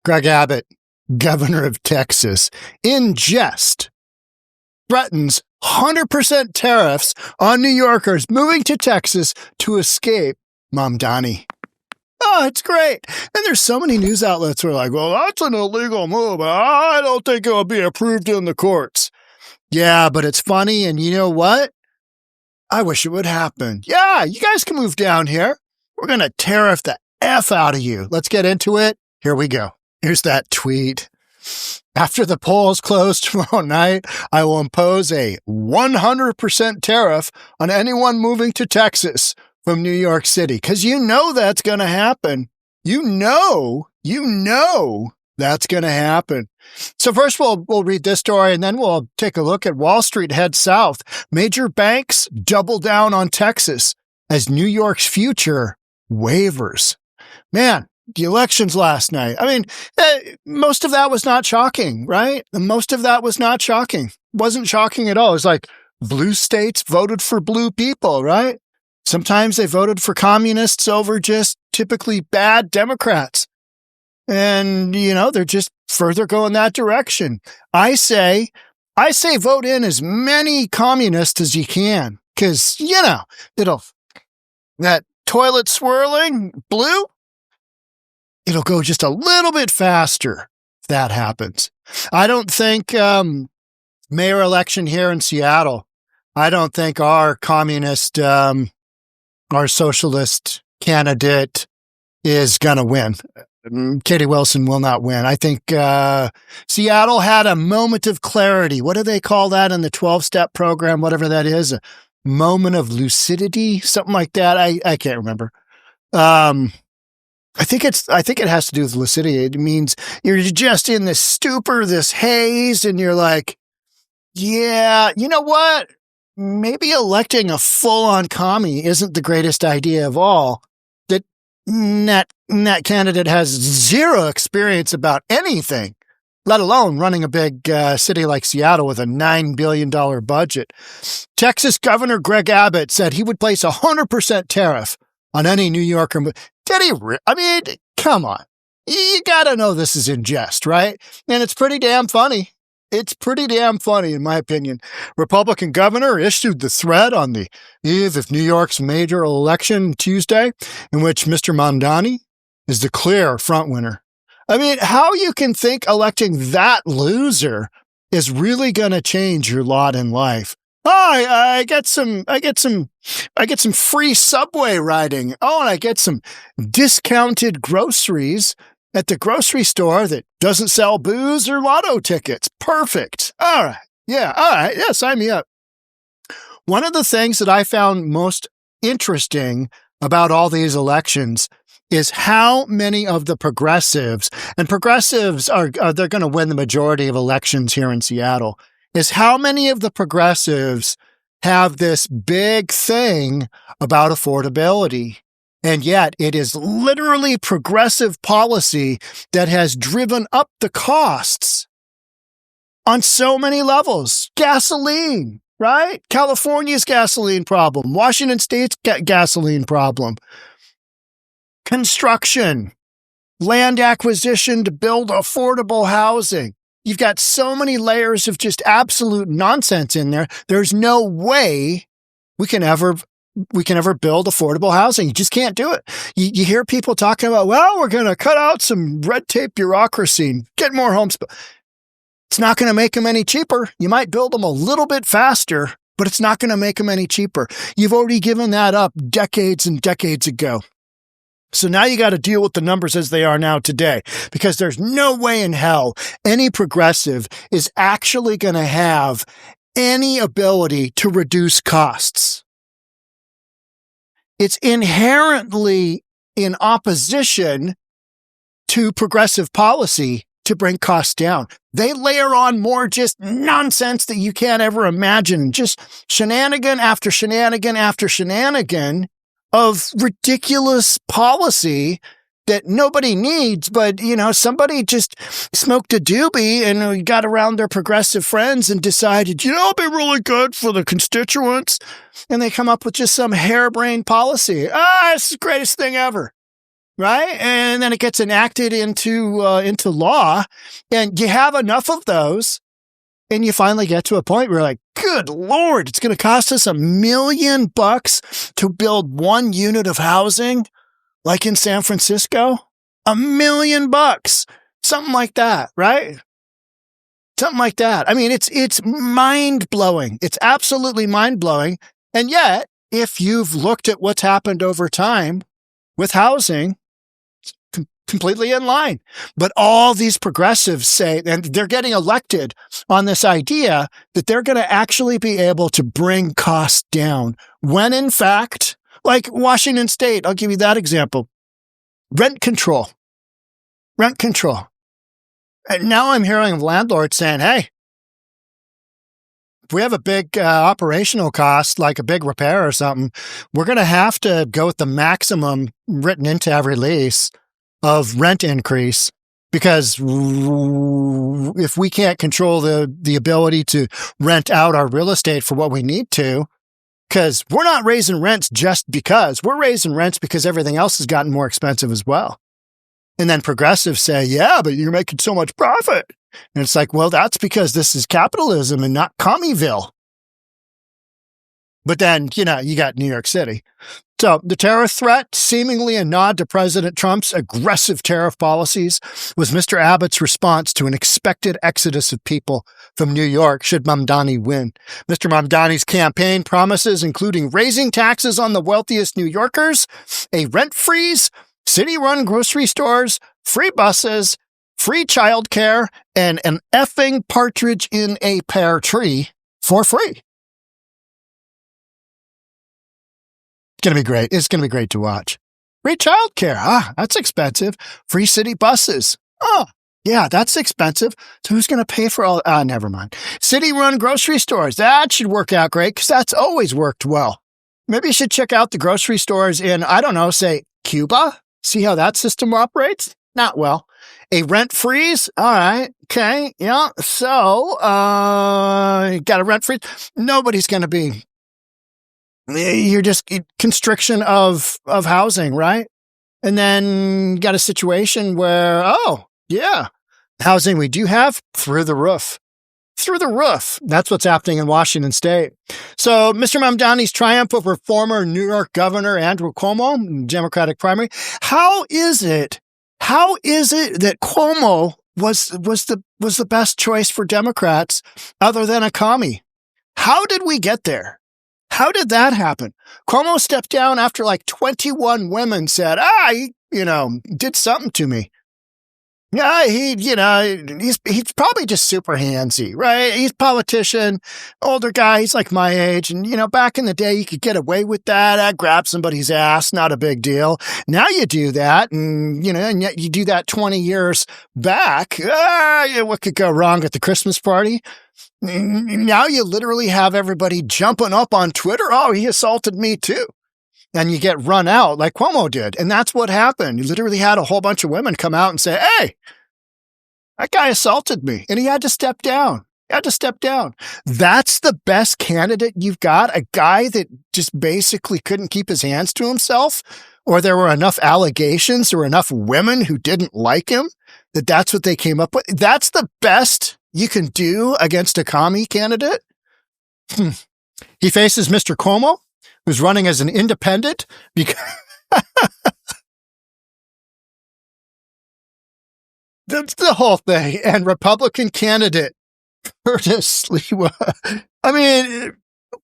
Greg Abbott, governor of Texas, in jest, threatens 100% tariffs on New Yorkers moving to Texas to escape Mamdani. Oh, it's great. And there's so many news outlets who are like, well, that's an illegal move. I don't think it will be approved in the courts. Yeah, but it's funny. And you know what? I wish it would happen. Yeah, you guys can move down here. We're going to tariff the F out of you. Let's get into it. Here we go. Here's that tweet. After the polls close tomorrow night, I will impose a 100% tariff on anyone moving to Texas from New York City. Because you know that's going to happen. You know that's going to happen. So first we'll read this story, and then we'll take a look at Wall Street head south. Major banks double down on Texas as New York's future wavers. Man, the elections last night. I mean, most of that was not shocking, right? Most of that was not shocking. Wasn't shocking at all. It was like blue states voted for blue people, right? Sometimes they voted for communists over just typically bad Democrats. And, they're just further going that direction. I say vote in as many communists as you can. Because, that toilet swirling blue, it'll go just a little bit faster if that happens. I don't think mayor election here in Seattle, I don't think our communist, our socialist candidate is going to win. Katie Wilson will not win. I think Seattle had a moment of clarity. What do they call that in the 12-step program, whatever that is? A moment of lucidity, something like that. I can't remember. I think it has to do with lucidity. It means you're just in this stupor, this haze, and you're like, yeah, you know what? Maybe electing a full-on commie isn't the greatest idea of all. That candidate has zero experience about anything, let alone running a big city like Seattle with a $9 billion budget. Texas Governor Greg Abbott said he would place a 100% tariff on any New Yorker. Did he? I mean, come on. You got to know this is in jest, right? And it's pretty damn funny. It's pretty damn funny, in my opinion. Republican governor issued the threat on the eve of New York's major election Tuesday, in which Mr. Mamdani is the clear frontrunner. I mean, how you can think electing that loser is really going to change your lot in life? Oh, I get some free subway riding. Oh, and I get some discounted groceries at the grocery store that doesn't sell booze or lotto tickets. Perfect. All right. Yeah. All right. Yeah. Sign me up. One of the things that I found most interesting about all these elections is how many of the progressives, and progressives they're going to win the majority of elections here in Seattle, is how many of the progressives have this big thing about affordability. And yet it is literally progressive policy that has driven up the costs on so many levels. Gasoline, right? California's gasoline problem, Washington State's gasoline problem, construction, land acquisition to build affordable housing. You've got so many layers of just absolute nonsense in there. There's no way we can ever build affordable housing. You just can't do it. You hear people talking about, well, we're going to cut out some red tape bureaucracy and get more homes. It's not going to make them any cheaper. You might build them a little bit faster, but it's not going to make them any cheaper. You've already given that up decades and decades ago. So now you got to deal with the numbers as they are now today, because there's no way in hell any progressive is actually going to have any ability to reduce costs. It's inherently in opposition to progressive policy to bring costs down. They layer on more just nonsense that you can't ever imagine, just shenanigan after shenanigan after shenanigan of ridiculous policy that nobody needs, but, somebody just smoked a doobie and got around their progressive friends and decided, it'll be really good for the constituents. And they come up with just some harebrained policy. It's the greatest thing ever. right? And then it gets enacted into law, and you have enough of those, and you finally get to a point where you're like, good Lord, it's going to cost us $1 million to build one unit of housing, like in San Francisco. $1 million, something like that, right? Something like that. I mean, it's mind blowing. It's absolutely mind blowing. And yet, if you've looked at what's happened over time with housing, completely in line. But all these progressives say, and they're getting elected on this idea that they're going to actually be able to bring costs down, when in fact, like Washington State, I'll give you that example. Rent control. And now I'm hearing of landlords saying, hey, if we have a big operational cost, like a big repair or something, we're going to have to go with the maximum written into every lease of rent increase, because if we can't control the ability to rent out our real estate for what we need to, because we're not raising rents just because, we're raising rents because everything else has gotten more expensive as well. And then progressives say, yeah, but you're making so much profit. And it's like, well, that's because this is capitalism and not Commeyville. But then, you got New York City. So the tariff threat, seemingly a nod to President Trump's aggressive tariff policies, was Mr. Abbott's response to an expected exodus of people from New York should Mamdani win. Mr. Mamdani's campaign promises, including raising taxes on the wealthiest New Yorkers, a rent freeze, city-run grocery stores, free buses, free childcare, and an effing partridge in a pear tree for free. It's going to be great. It's going to be great to watch. Free childcare. That's expensive. Free city buses. Yeah, that's expensive. So who's going to pay for all? Never mind. City-run grocery stores. That should work out great, because that's always worked well. Maybe you should check out the grocery stores in, I don't know, say Cuba. See how that system operates? Not well. A rent freeze? All right. Okay. Yeah. So, you got a rent freeze? Nobody's going to be. You're just constriction of housing, right? And then you got a situation where, housing we do have through the roof. Through the roof. That's what's happening in Washington State. So Mr. Mamdani's triumph over former New York Governor Andrew Cuomo, Democratic primary. How is it that Cuomo was the best choice for Democrats other than a commie? How did we get there? How did that happen? Cuomo stepped down after like 21 women said, he did something to me. Yeah, he's probably just super handsy, right? He's a politician, older guy. He's like my age. And, back in the day, you could get away with that. I'd grab somebody's ass. Not a big deal. Now you do that. And, and yet you do that 20 years back. What could go wrong at the Christmas party? Now you literally have everybody jumping up on Twitter. Oh, he assaulted me too. And you get run out like Cuomo did. And that's what happened. You literally had a whole bunch of women come out and say, hey, that guy assaulted me. And he had to step down. That's the best candidate you've got? A guy that just basically couldn't keep his hands to himself? Or there were enough allegations, there were enough women who didn't like him, that's what they came up with? That's the best you can do against a commie candidate? He faces Mr. Cuomo, who's running as an independent because that's the whole thing. And Republican candidate Curtis Sliwa. I mean,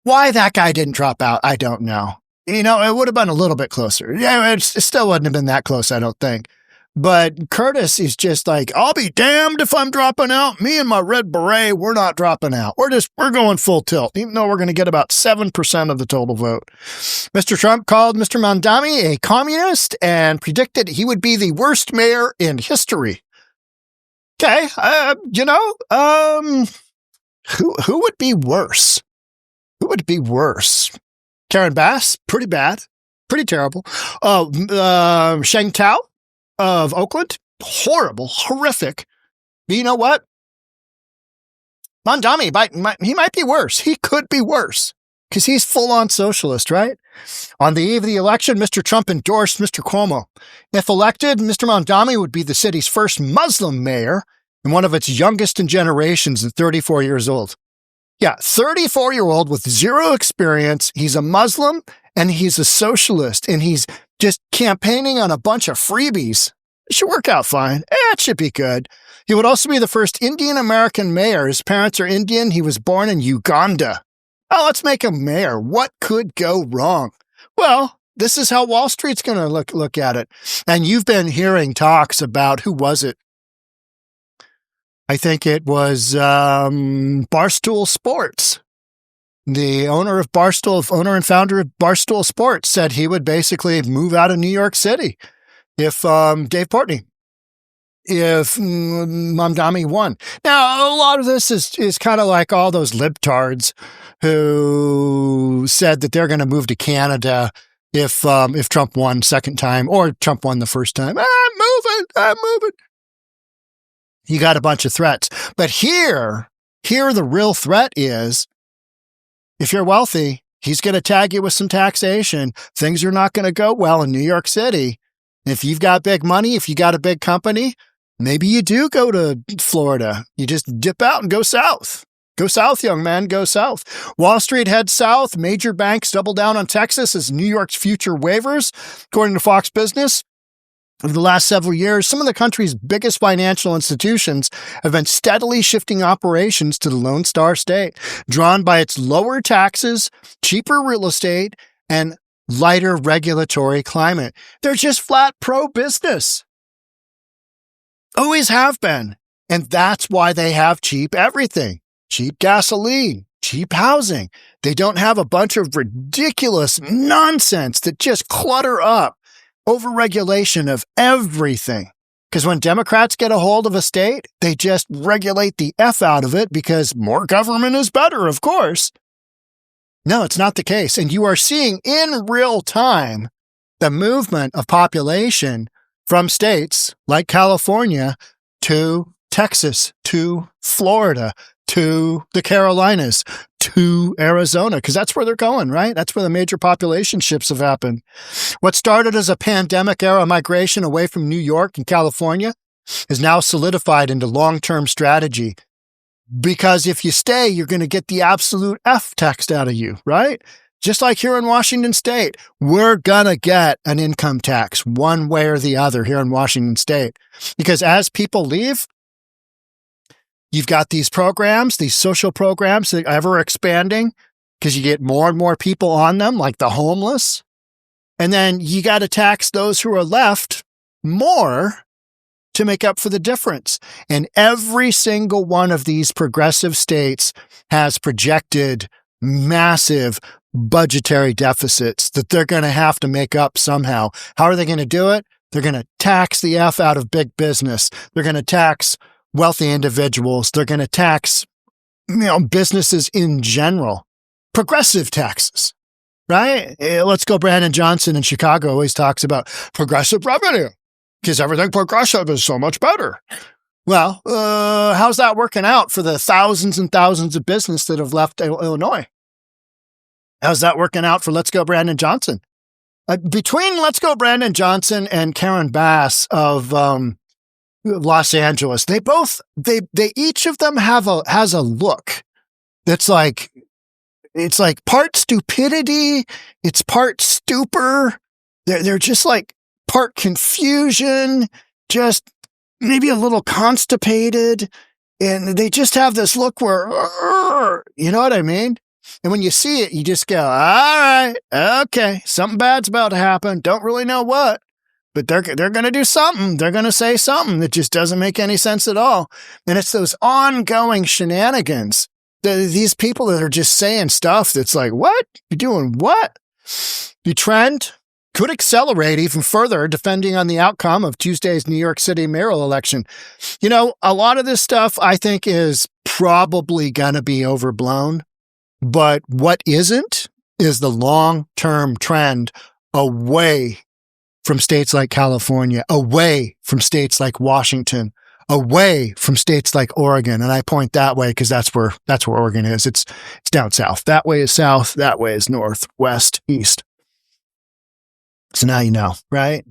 why that guy didn't drop out, I don't know. It would have been a little bit closer. Yeah, it still wouldn't have been that close, I don't think. But Curtis is just like, I'll be damned if I'm dropping out. Me and my red beret, we're not dropping out. We're going full tilt, even though we're going to get about 7% of the total vote. Mr. Trump called Mr. Mamdani a communist and predicted he would be the worst mayor in history. Okay, who would be worse? Who would be worse? Karen Bass, pretty bad, pretty terrible. Sheng Tao of Oakland, horrible, horrific. But you know what? Mamdani, he might be worse. He could be worse. because he's full-on socialist, right? On the eve of the election, Mr. Trump endorsed Mr. Cuomo. If elected, Mr. Mamdani would be the city's first Muslim mayor and one of its youngest in generations at 34 years old. Yeah, 34-year-old with zero experience. He's a Muslim and he's a socialist and he's just campaigning on a bunch of freebies. It should work out fine. It should be good. He would also be the first Indian-American mayor. His parents are Indian. He was born in Uganda. Oh, let's make him mayor. What could go wrong? Well, this is how Wall Street's going to look at it. And you've been hearing talks about, who was it? I think it was Barstool Sports. The owner and founder of Barstool Sports said he would basically move out of New York City if Dave Portnoy, if Mamdani won. Now, a lot of this is kind of like all those libtards who said that they're going to move to Canada if Trump won second time or Trump won the first time. I'm moving. You got a bunch of threats. But here the real threat is, if you're wealthy, he's going to tag you with some taxation. Things are not going to go well in New York City. If you've got big money, if you got a big company, maybe you do go to Florida. You just dip out and go south. Go south, young man, go south. Wall Street heads south. Major banks double down on Texas as New York's future wavers, according to Fox Business. Over the last several years, some of the country's biggest financial institutions have been steadily shifting operations to the Lone Star State, drawn by its lower taxes, cheaper real estate, and lighter regulatory climate. They're just flat pro-business. Always have been. And that's why they have cheap everything. Cheap gasoline, cheap housing. They don't have a bunch of ridiculous nonsense that just clutter up overregulation of everything. Because when Democrats get a hold of a state, they just regulate the F out of it because more government is better, of course. No, it's not the case. And you are seeing in real time the movement of population from states like California to Texas, to Florida, to the Carolinas, to Arizona, because that's where they're going, right? That's where the major population shifts have happened. What started as a pandemic-era migration away from New York and California is now solidified into long-term strategy. Because if you stay, you're going to get the absolute F taxed out of you, right? Just like here in Washington State, we're going to get an income tax one way or the other here in Washington State. Because as people leave, you've got these programs, these social programs that are ever expanding because you get more and more people on them, like the homeless. And then you got to tax those who are left more to make up for the difference. And every single one of these progressive states has projected massive budgetary deficits that they're going to have to make up somehow. How are they going to do it? They're going to tax the F out of big business. They're going to tax wealthy individuals. They're going to tax, businesses in general. Progressive taxes, right? Let's go. Brandon Johnson in Chicago always talks about progressive revenue because everything progressive is so much better. Well, how's that working out for the thousands and thousands of business that have left Illinois? How's that working out for Let's Go Brandon Johnson? Between Let's Go Brandon Johnson and Karen Bass of Los Angeles, they each of them has a look that's like, it's like part stupidity, it's part stupor. They're just like part confusion, just maybe a little constipated, and they just have this look where, you know what I mean? And when you see it, you just go, all right, okay, something bad's about to happen. Don't really know what, but they're going to do something. They're going to say something that just doesn't make any sense at all. And it's those ongoing shenanigans. These people that are just saying stuff that's like, what? You're doing what? The trend could accelerate even further, depending on the outcome of Tuesday's New York City mayoral election. A lot of this stuff I think is probably going to be overblown. But what isn't is the long-term trend away from states like California, away from states like Washington, away from states like Oregon. And I point that way because that's where Oregon is. It's down south. That way is south. That way is north, west, east. So now you know, right?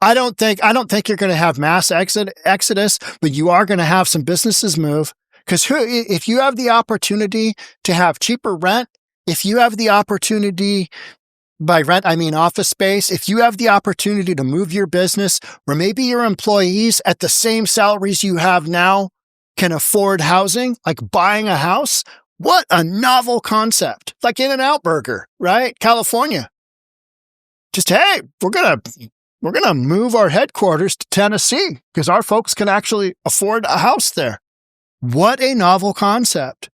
I don't think you're going to have mass exodus, but you are going to have some businesses move. Because if you have the opportunity to have cheaper rent, if you have the opportunity, by rent, I mean office space, if you have the opportunity to move your business, or maybe your employees at the same salaries you have now can afford housing, like buying a house, what a novel concept. Like In-N-Out Burger, right? California. Just, hey, we're gonna move our headquarters to Tennessee because our folks can actually afford a house there. What a novel concept.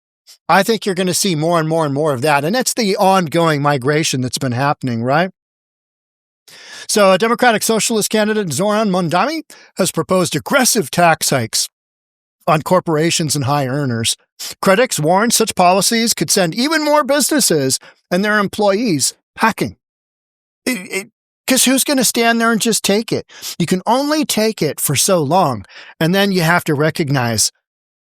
I think you're going to see more and more and more of that. And it's the ongoing migration that's been happening, right? So a Democratic Socialist candidate, 𝗪𝗓𝗏 Mamdani, has proposed aggressive tax hikes on corporations and high earners. Critics warn such policies could send even more businesses and their employees packing. Because who's going to stand there and just take it? You can only take it for so long. And then you have to recognize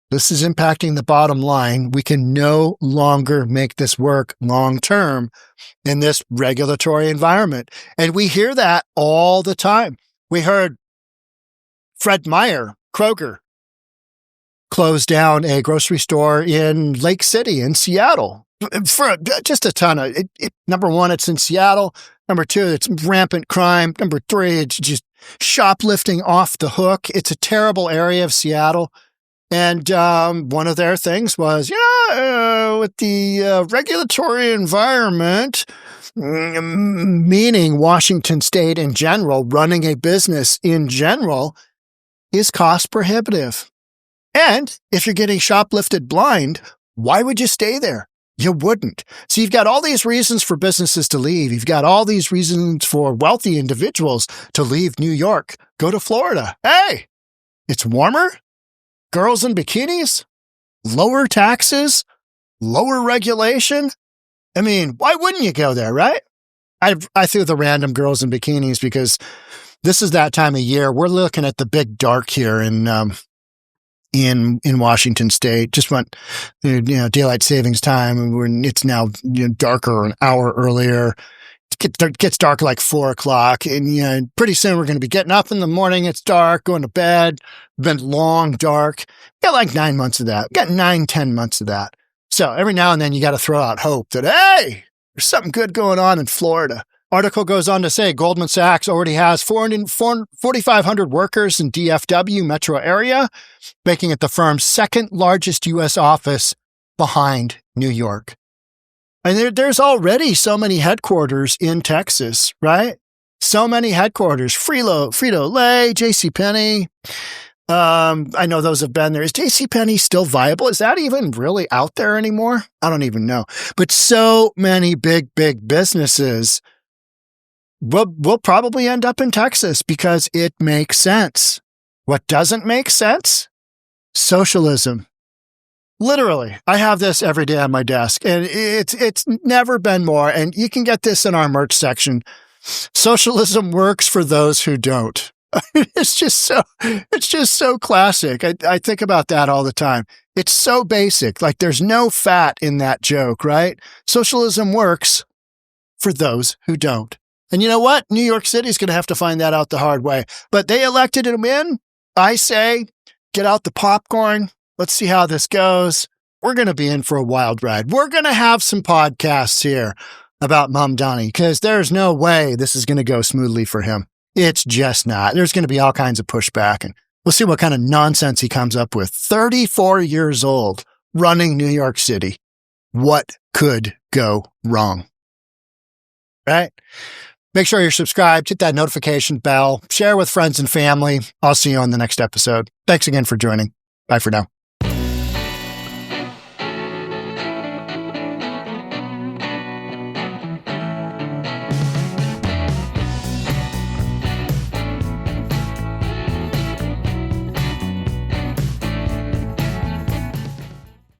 this is impacting the bottom line. We can no longer make this work long term in this regulatory environment. And we hear that all the time. We heard Fred Meyer, Kroger, close down a grocery store in Lake City in Seattle for just a ton of it. Number one, it's in Seattle. Number two, it's rampant crime. Number three, it's just shoplifting off the hook. It's a terrible area of Seattle. And one of their things was, with the regulatory environment, meaning Washington State in general, running a business in general, is cost prohibitive. And if you're getting shoplifted blind, why would you stay there? You wouldn't. So you've got all these reasons for businesses to leave. You've got all these reasons for wealthy individuals to leave New York, go to Florida. Hey, it's warmer. Girls in bikinis, lower taxes, lower regulation. I mean, why wouldn't you go there, right? I threw the random girls in bikinis because this is that time of year. We're looking at the big dark here in Washington State. Just went, daylight savings time, and it's now darker an hour earlier. It gets dark like 4:00, and pretty soon we're going to be getting up in the morning. It's dark, going to bed. Been long dark. Got like 9 months of that. Got 9-10 months of that. So every now and then you got to throw out hope that, hey, there's something good going on in Florida. Article goes on to say Goldman Sachs already has 4,500 workers in DFW metro area, making it the firm's second largest U.S. office behind New York. And there's already so many headquarters in Texas, right? So many headquarters. Frito-Lay, JCPenney. I know those have been there. Is JCPenney still viable? Is that even really out there anymore? I don't even know. But so many big businesses will probably end up in Texas because it makes sense. What doesn't make sense? Socialism. Literally, I have this every day on my desk, and it's never been more. And you can get this in our merch section. Socialism works for those who don't. It's just so classic. I think about that all the time. It's so basic. Like there's no fat in that joke, right? Socialism works for those who don't. And you know what? New York City is going to have to find that out the hard way. But they elected him in. I say, get out the popcorn. Let's see how this goes. We're going to be in for a wild ride. We're going to have some podcasts here about Mamdani because there's no way this is going to go smoothly for him. It's just not. There's going to be all kinds of pushback, and we'll see what kind of nonsense he comes up with. 34 years old, running New York City. What could go wrong? Right? Make sure you're subscribed, hit that notification bell, share with friends and family. I'll see you on the next episode. Thanks again for joining. Bye for now.